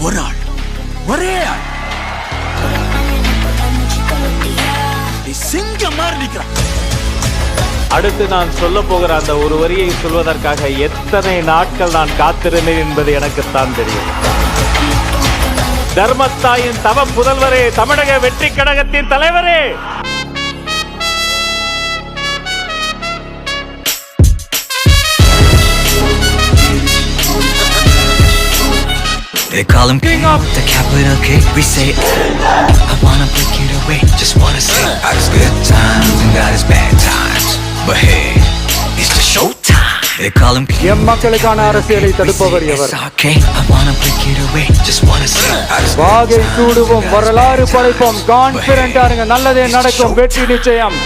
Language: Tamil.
ஒரு ஆள், ஒரே ஆள் சிங்கம் மாதிரி நிற்கிறான். அடுத்து நான் சொல்ல போகிற அந்த ஒரு வரியை சொல்வதற்காக எத்தனை நாட்கள் நான் காத்திருந்தேன் என்பது எனக்குத்தான் தெரியும். தர்மத்தாயின் தவ புதல்வரே, தமிழக வெற்றி கழகத்தின் தலைவரே, They call him King of the capital K. We say, I wanna break it away. Just wanna say, got his good times and got his bad times. But hey, it's the show time. They call him King of மக்களுக்கான அரசியலை தடுப்பவர் எவர்? I wanna break it away. Just wanna say, வாகை சூடுவோம், வரலாறு படைப்போம், கான்பிடென்ட்டா இருங்க, நல்லதே நடக்கும், வெற்றி நிச்சயம்.